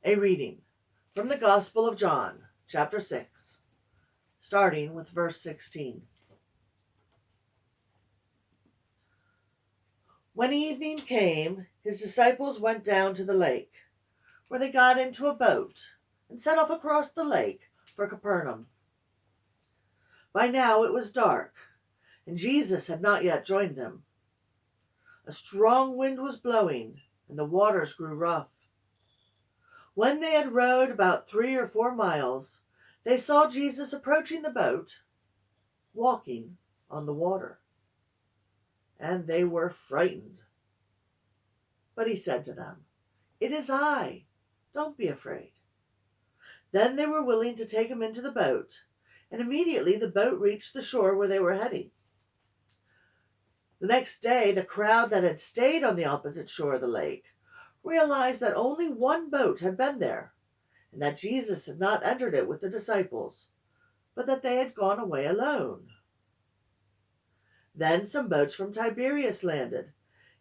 A reading from the Gospel of John, chapter 6, starting with verse 16. When evening came, his disciples went down to the lake, where they got into a boat and set off across the lake for Capernaum. By now it was dark, and Jesus had not yet joined them. A strong wind was blowing, and the waters grew rough. When they had rowed about 3 or 4 miles, they saw Jesus approaching the boat, walking on the water. And they were frightened. But he said to them, "It is I. Don't be afraid." Then they were willing to take him into the boat, and immediately the boat reached the shore where they were heading. The next day, the crowd that had stayed on the opposite shore of the lake realized that only one boat had been there, and that Jesus had not entered it with the disciples, but that they had gone away alone. Then some boats from Tiberias landed,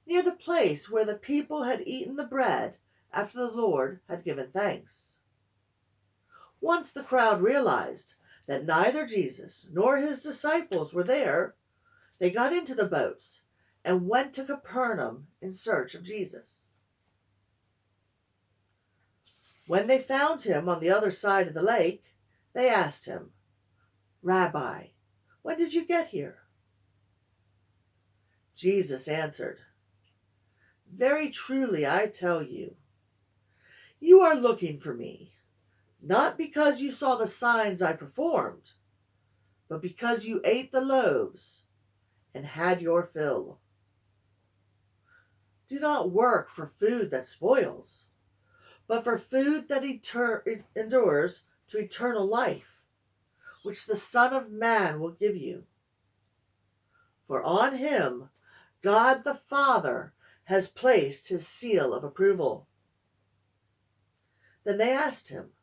near the place where the people had eaten the bread after the Lord had given thanks. Once the crowd realized that neither Jesus nor his disciples were there, they got into the boats and went to Capernaum in search of Jesus. When they found him on the other side of the lake, they asked him, "Rabbi, when did you get here?" Jesus answered, "Very truly I tell you, you are looking for me, not because you saw the signs I performed, but because you ate the loaves and had your fill. Do not work for food that spoils, but for food that endures to eternal life, which the Son of Man will give you. For on him God the Father has placed his seal of approval." Then they asked him,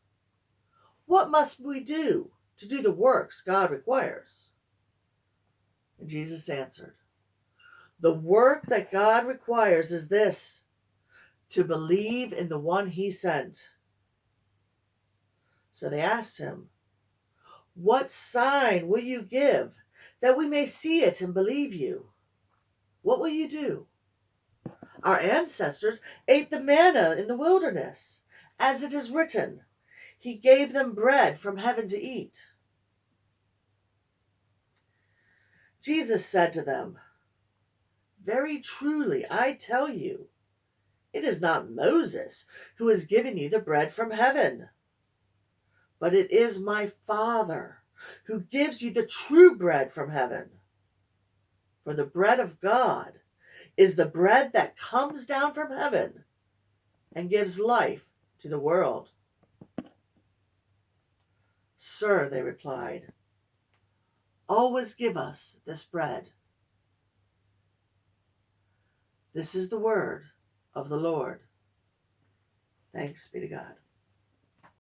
"What must we do to do the works God requires?" And Jesus answered, "The work that God requires is this, to believe in the one he sent." So they asked him, "What sign will you give that we may see it and believe you? What will you do? Our ancestors ate the manna in the wilderness, as it is written, 'He gave them bread from heaven to eat.'" Jesus said to them, "Very truly I tell you, it is not Moses who has given you the bread from heaven, but it is my Father who gives you the true bread from heaven. For the bread of God is the bread that comes down from heaven and gives life to the world." "Sir," they replied, "always give us this bread." This is the word of the Lord. Thanks be to God.